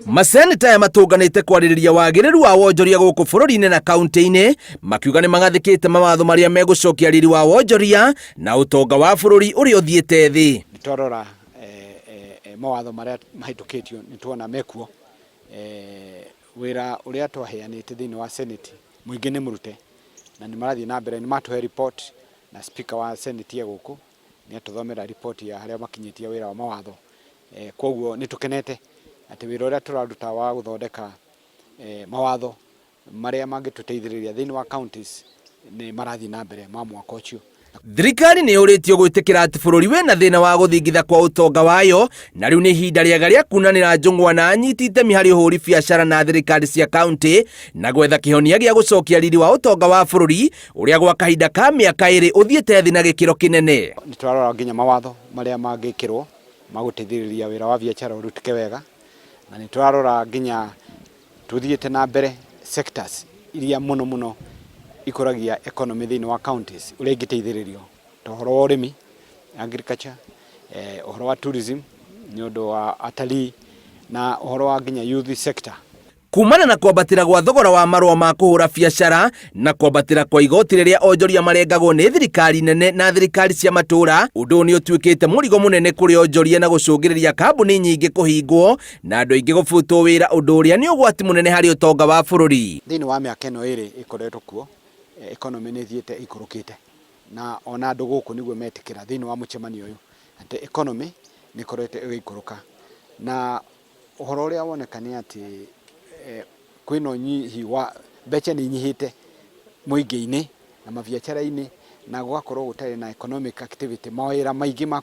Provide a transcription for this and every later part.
Maseneta ya matũnganĩte kwarĩrĩria wagĩrĩru wa wonjoria gũkũ bũrũri-inĩ na kaunti-inĩ makiuga nĩ magathĩkĩte mawatho marĩa megũcokia riri wa wonjoria na ũtonga wa bũrũri ũrĩa ũthiĩte thĩ. Nĩtwarora mawatho marĩa mahĩtũkĩtio nĩtuona mekuo wĩra ũrĩa twaheanĩte thĩinĩ wa Senate mũingĩ nĩ mũrute na nĩ marathiĩ na mbere, nĩ matũhe report na speaker wa Senate ya gũkũ nĩ atũthomera report ya harĩa makinyĩtie wĩra wa mawatho. Kwoguo nĩ tũkenete atĩ wĩra ũrĩa tũraruta wa gũthondeka mawatho marĩa mangĩtũteithĩrĩria thĩinĩ wa counties nĩ marathiĩ na mbere ma mwaka ũcio. Thirikari nĩ yũrĩtio gwĩtĩkĩra atĩ bũrũri wĩna thĩna wa gũthingitha kwa ũtonga wayo, na rĩu nĩ ihinda rĩega rĩa kunanĩra njũng'wa na anyiti itemi harĩ ũhũri biacara na thirikari cia kaunti na gwetha kĩhonia gĩa gũcokia riri wa ũtonga wa bũrũri ũrĩa gwa kahinda ka mĩaka ĩrĩ ũthiĩte thĩ na gĩkĩro kĩnene. Nĩ twarora nginya mawatho marĩa mangĩkĩrwo magũteithĩrĩria wĩra wa biacara ũrutĩke wega, na nĩ twarora nginya tuthiĩte na mbere sectors iria mũno ikũragia economy thĩinĩ wa counties ũrĩa ingĩteithĩrĩrio ta ũhoro wa ũrĩmi agriculture, ũhoro wa tourism nĩ ũndũ wa atalii na ũhoro wa nginya youth sector. Kumana na kwambatĩra gwa thogora wa marũa ma kũhũra biacara na kwambatĩra kwa igoti rĩrĩa onjoria marengagwo nĩ thirikari nene na thirikari cia matũũra, ũndũ nĩ ũtuĩkĩte mũrigo mũnene kũrĩ onjoria na gũcũngĩrĩria kambuni nyingĩ kũhingwo na andũ aingĩ gũbutwo wĩra, ũndũ ũrĩa nĩ ũgwati mũnene harĩ ũtonga wa bũrũri. Thĩinĩ wa mĩaka ĩno ĩrĩ ĩkoretwo kuo economy nĩ thiĩte ikũrũkĩte na ona andũ gũkũ nĩguo metĩkĩra thĩinĩ wa mũcemanio ũyũ atĩ economy nĩ ĩkoretwo ĩgĩikũrũka, na ũhoro ũrĩa woneka nĩ atĩ kwĩna ũnyihi wa mbeca nĩ inyihĩte mũingĩ-inĩ na mabiacara-inĩ na gũgakorwo gũtarĩ na economic activity, mawĩra maingĩ ma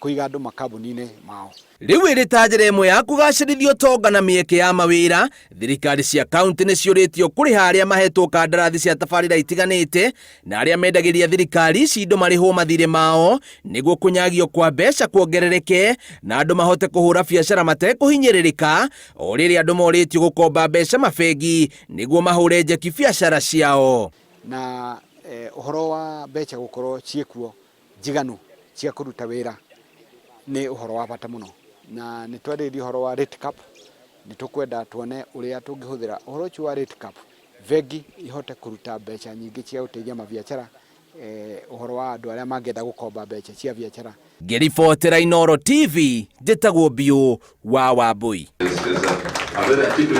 kũiga andũ makambuni-inĩ mao. Rĩu ĩrĩ ta njĩra ĩmwe ya kũgacĩrithia ũtonga na mĩeke ya mawĩra, thirikari cia kaunti nĩ ciũrĩtio kũrĩha arĩa mahetwo kandarathi cia tabarĩra itiganĩte na arĩa mendagĩria thirikari ici indo marĩhwo mathirĩ mao nĩguo kũnyagio kwa mbeca kuongerereke na andũ mahote kũhũra biacara matekũhinyĩrĩrĩka, o rĩrĩa andũ morĩtio gũkomba mbeca mabengi nĩguo mahũre njeki biacara ciao. Na ũhoro wa mbeca gũkorwo ciĩkuo njiganu cia kũruta wĩra nĩ ũhoro wa bata mũno, na nĩ twarĩrĩria ũhoro wa rate cap. Nĩ tũkwenda tuone ũrĩa tũngĩhũthĩra ũhoro ũcio wa rate cap, bengi ihote kũruta mbeca nyingĩ cia gũteithia mabiacara, ũhoro wa andũ arĩa mangĩenda gũkomba mbeca cia biacara. Ngĩribotera Inooro TV, njĩtagwo Biũ wa Wambui.